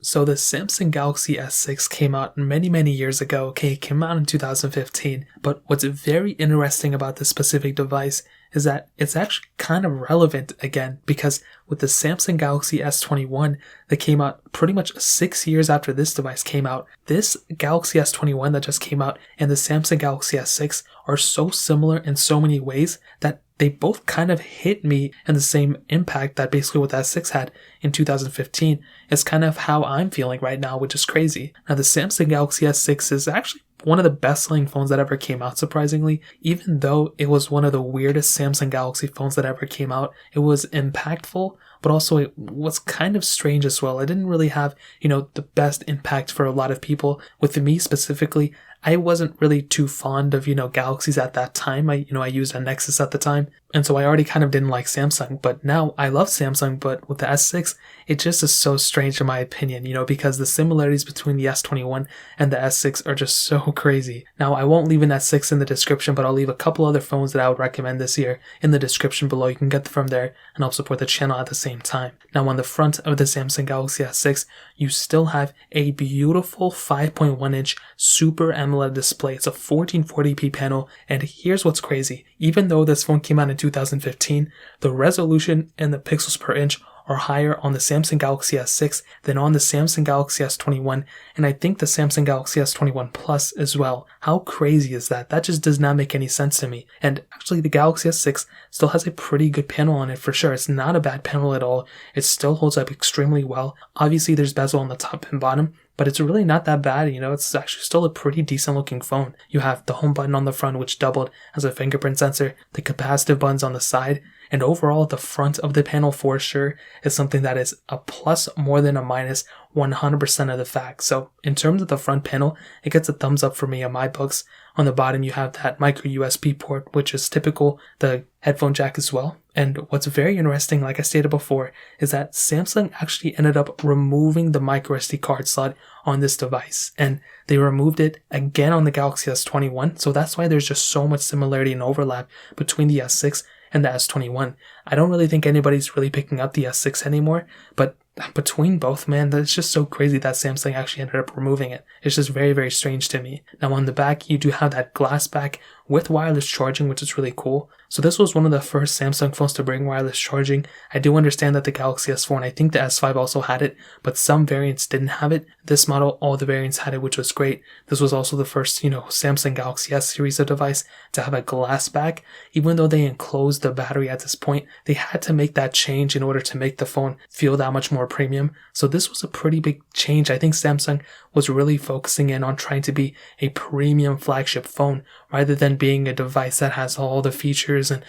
So the Samsung Galaxy S6 came out many years ago. Okay, it came out in 2015. But what's very interesting about this specific device is that it's actually kind of relevant again, because with the Samsung Galaxy S21 that came out pretty much 6 years after this device came out, this Galaxy S21 that just came out and the Samsung Galaxy S6 are so similar in so many ways that they both kind of hit me in the same impact that basically what the S6 had in 2015 is kind of how I'm feeling right now, which is crazy. Now the Samsung Galaxy S6 is actually one of the best selling phones that ever came out, surprisingly. Even though it was one of the weirdest Samsung Galaxy phones that ever came out, it was impactful, but also it was kind of strange as well. It didn't really have, the best impact for a lot of people. With me specifically, I wasn't really too fond of, Galaxies at that time. I used a Nexus at the time. And so I already kind of didn't like Samsung, but now I love Samsung, but with the S6, it just is so strange in my opinion, because the similarities between the S21 and the S6 are just so crazy. Now, I won't leave an S6 in the description, but I'll leave a couple other phones that I would recommend this year in the description below. You can get them from there and help support the channel at the same time. Now, on the front of the Samsung Galaxy S6, you still have a beautiful 5.1-inch Super AMOLED display. It's a 1440p panel, and here's what's crazy. Even though this phone came out in 2015, the resolution and the pixels per inch are higher on the Samsung Galaxy S6 than on the Samsung Galaxy S21, and I think the Samsung Galaxy S21 Plus as well. How crazy is that? That just does not make any sense to me. And actually the Galaxy S6 still has a pretty good panel on it for sure. It's not a bad panel at all. It still holds up extremely well. Obviously there's bezel on the top and bottom, but it's really not that bad, it's actually still a pretty decent looking phone. You have the home button on the front, which doubled as a fingerprint sensor, the capacitive buttons on the side, and overall the front of the panel for sure is something that is a plus more than a minus 100% of the facts. So in terms of the front panel, it gets a thumbs up for me in my books. On the bottom you have that micro USB port, which is typical, the headphone jack as well. And what's very interesting, like I stated before, is that Samsung actually ended up removing the micro SD card slot on this device, and they removed it again on the Galaxy S21. So that's why there's just so much similarity and overlap between the S6 and the S21. I don't really think anybody's really picking up the S6 anymore, but between both, man, that's just so crazy that Samsung actually ended up removing it. It's just very strange to me. Now on the back, you do have that glass back with wireless charging, which is really cool. So this was one of the first Samsung phones to bring wireless charging. I do understand that the Galaxy S4 and I think the S5 also had it, but some variants didn't have it. This model, all the variants had it, which was great. This was also the first, Samsung Galaxy S series of device to have a glass back. Even though they enclosed the battery at this point, they had to make that change in order to make the phone feel that much more premium. So this was a pretty big change. I think Samsung was really focusing in on trying to be a premium flagship phone rather than being a device that has all the features and,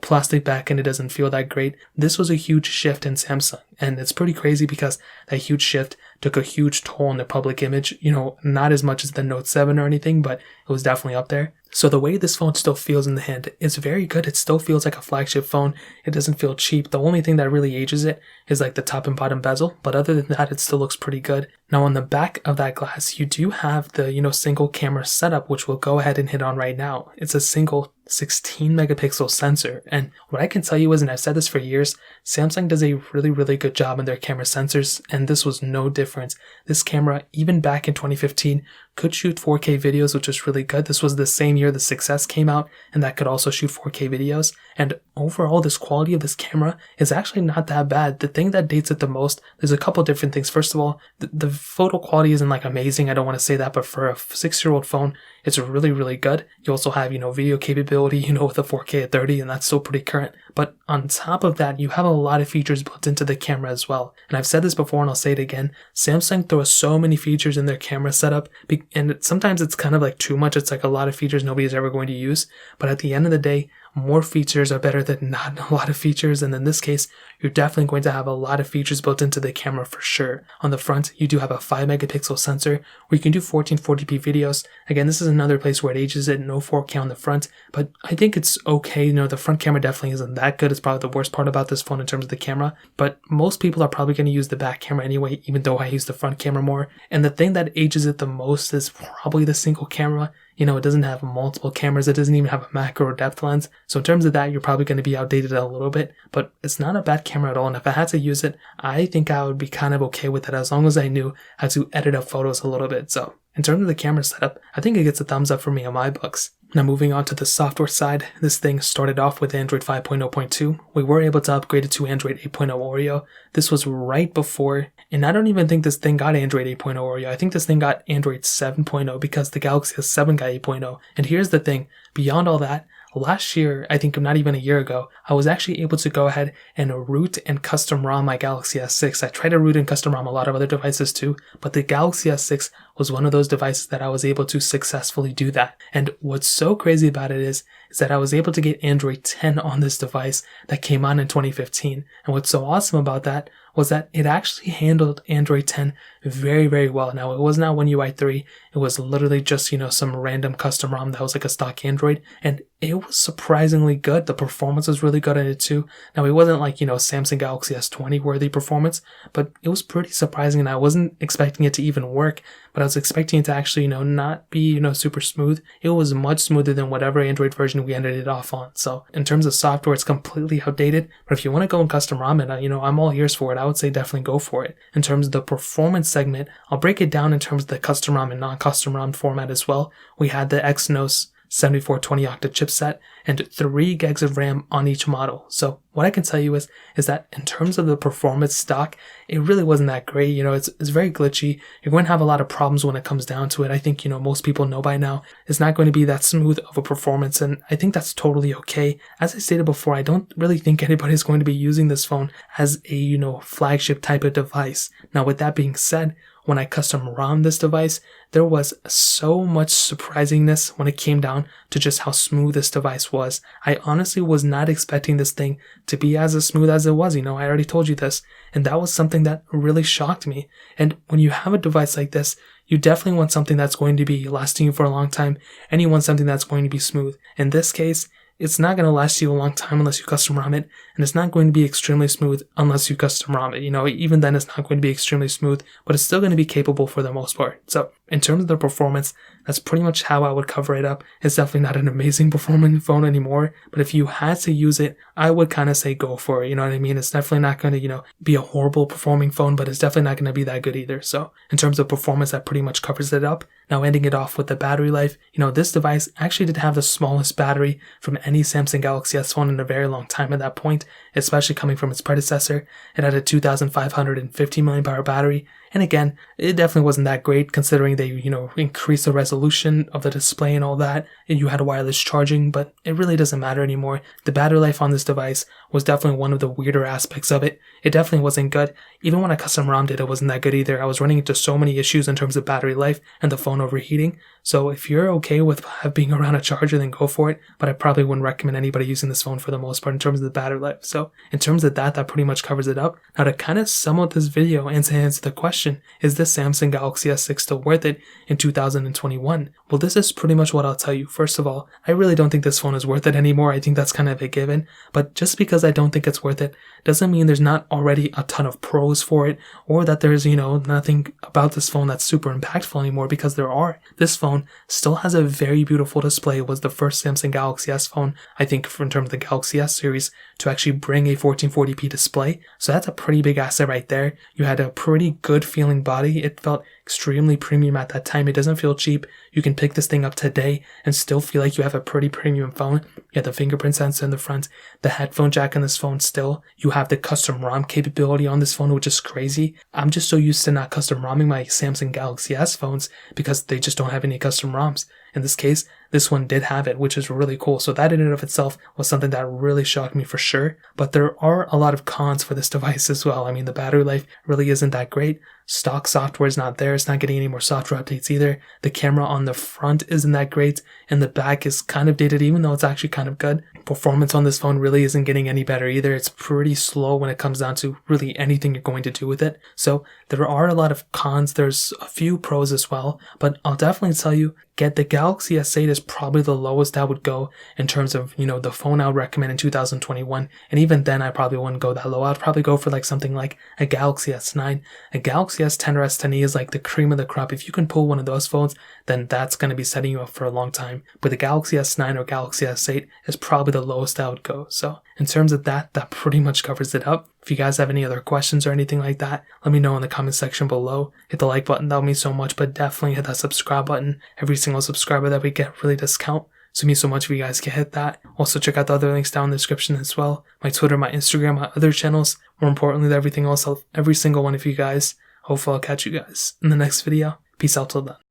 plastic back and it doesn't feel that great. This was a huge shift in Samsung, and it's pretty crazy because that huge shift took a huge toll on the public image, not as much as the Note 7 or anything, but it was definitely up there. So the way this phone still feels in the hand is very good. It still feels like a flagship phone. It doesn't feel cheap. The only thing that really ages it is like the top and bottom bezel, but other than that, it still looks pretty good. Now on the back of that glass, you do have the, single camera setup, which we'll go ahead and hit on right now. It's a single 16 megapixel sensor. And what I can tell you is, and I've said this for years, Samsung does a really good job in their camera sensors, and this was no different. This camera, even back in 2015, could shoot 4K videos, which is really good. This was the same year the 6S came out, and that could also shoot 4K videos. And overall, this quality of this camera is actually not that bad. The thing that dates it the most, there's a couple different things. First of all, the photo quality isn't like amazing. I don't want to say that, but for a 6-year-old phone, it's really good. You also have, video capability, with a 4K at 30, and that's still pretty current. But on top of that, you have a lot of features built into the camera as well. And I've said this before and I'll say it again. Samsung throws so many features in their camera setup, and sometimes it's kind of like too much. It's like a lot of features nobody's ever going to use. But at the end of the day, more features are better than not a lot of features, and in this case, you're definitely going to have a lot of features built into the camera for sure. On the front, you do have a 5 megapixel sensor where you can do 1440p videos. Again, this is another place where it ages it, no 4K on the front, but I think it's okay. The front camera definitely isn't that good. It's probably the worst part about this phone in terms of the camera, but most people are probably going to use the back camera anyway, even though I use the front camera more. And the thing that ages it the most is probably the single camera. It doesn't have multiple cameras. It doesn't even have a macro or depth lens. So in terms of that, you're probably going to be outdated a little bit, but it's not a bad camera at all. And if I had to use it, I think I would be kind of okay with it as long as I knew how to edit up photos a little bit. So in terms of the camera setup, I think it gets a thumbs up for me in my books. Now moving on to the software side, this thing started off with Android 5.0.2. We were able to upgrade it to Android 8.0 Oreo. This was right before, and I don't even think this thing got Android 8.0 Oreo. I think this thing got Android 7.0 because the Galaxy S7 got 8.0. And here's the thing, beyond all that, last year, I think not even a year ago, I was actually able to go ahead and root and custom ROM my Galaxy S6. I tried to root and custom ROM a lot of other devices too, but the Galaxy S6 was one of those devices that I was able to successfully do that. And what's so crazy about it is that I was able to get Android 10 on this device that came out in 2015. And what's so awesome about that was that it actually handled Android 10 very, very well. Now, it was not One UI 3. It was literally just, some random custom ROM that was like a stock Android. And it was surprisingly good. The performance was really good in it too. Now, it wasn't like, Samsung Galaxy S20 worthy performance, but it was pretty surprising. And I wasn't expecting it to even work, but I was expecting it to actually, not be, super smooth. It was much smoother than whatever Android version we ended it off on. So in terms of software, it's completely outdated. But if you want to go and custom ROM it, I'm all ears for it. I would say definitely go for it. In terms of the performance segment, I'll break it down in terms of the custom ROM and non-custom ROM format as well. We had the Exynos 7420 octa chipset and 3 gigs of RAM on each model. So what I can tell you is that in terms of the performance stock, it really wasn't that great. It's very glitchy. You're going to have a lot of problems when it comes down to it. I think, most people know by now it's not going to be that smooth of a performance, and I think that's totally okay. As I stated before, I don't really think anybody's going to be using this phone as a, flagship type of device. Now, with that being said, when I custom ROM this device, there was so much surprisingness when it came down to just how smooth this device was. I honestly was not expecting this thing to be as smooth as it was. I already told you this, and that was something that really shocked me. And when you have a device like this, you definitely want something that's going to be lasting you for a long time, and you want something that's going to be smooth. In this case, it's not going to last you a long time unless you custom ROM it, and it's not going to be extremely smooth unless you custom ROM it. Even then it's not going to be extremely smooth, but it's still going to be capable for the most part. So in terms of the performance, that's pretty much how I would cover it up. It's definitely not an amazing performing phone anymore, but if you had to use it, I would kind of say go for it. You know what I mean? It's definitely not going to, be a horrible performing phone, but it's definitely not going to be that good either. So in terms of performance, that pretty much covers it up. Now ending it off with the battery life, this device actually did have the smallest battery from any Samsung Galaxy S phone in a very long time at that point, especially coming from its predecessor. It had a 2,550 mAh battery. And again, it definitely wasn't that great considering they, increased the resolution of the display and all that. And you had wireless charging, but it really doesn't matter anymore. The battery life on this device was definitely one of the weirder aspects of it. It definitely wasn't good. Even when I custom ROM'd it, it wasn't that good either. I was running into so many issues in terms of battery life and the phone overheating. So if you're okay with being around a charger, then go for it. But I probably wouldn't recommend anybody using this phone for the most part in terms of the battery life. So in terms of that pretty much covers it up. Now to kind of sum up this video and to answer the question, is the Samsung Galaxy S6 still worth it in 2021? Well, this is pretty much what I'll tell you. First of all, I really don't think this phone is worth it anymore. I think that's kind of a given. But just because I don't think it's worth it doesn't mean there's not already a ton of pros for it, or that there's, nothing about this phone that's super impactful anymore, because there are. This phone still has a very beautiful display. It was the first Samsung Galaxy S phone, I think, in terms of the Galaxy S series, to actually bring a 1440p display. So that's a pretty big asset right there. You had a pretty good feeling body. It felt extremely premium at that time. It doesn't feel cheap. You can pick this thing up today and still feel like you have a pretty premium phone. You have the fingerprint sensor in the front, the headphone jack in this phone still. You have the custom ROM capability on this phone, which is crazy. I'm just so used to not custom ROMing my Samsung Galaxy S phones because they just don't have any custom ROMs. In this case, this one did have it, which is really cool. So that in and of itself was something that really shocked me for sure. But there are a lot of cons for this device as well. I mean, the battery life really isn't that great. Stock software is not there. It's not getting any more software updates either. The camera on the front isn't that great, and the back is kind of dated, even though it's actually kind of good. Performance on this phone really isn't getting any better either. It's pretty slow when it comes down to really anything you're going to do with it. So there are a lot of cons. There's a few pros as well, but I'll definitely tell you, get the Galaxy S8 is probably the lowest I would go in terms of, the phone I would recommend in 2021. And even then, I probably wouldn't go that low. I'd probably go for like something like a Galaxy S9. A Galaxy Galaxy S10 or S10e is like the cream of the crop. If you can pull one of those phones, then that's going to be setting you up for a long time. But the Galaxy S9 or Galaxy S8 is probably the lowest I would go. So in terms of that pretty much covers it up. If you guys have any other questions or anything like that, let me know in the comment section below. Hit the like button, that would mean so much, but definitely hit that subscribe button. Every single subscriber that we get really does count. So it means so much if you guys can hit that. Also check out the other links down in the description as well. My Twitter, my Instagram, my other channels. More importantly than everything else, every single one of you guys. Hopefully I'll catch you guys in the next video. Peace out till then.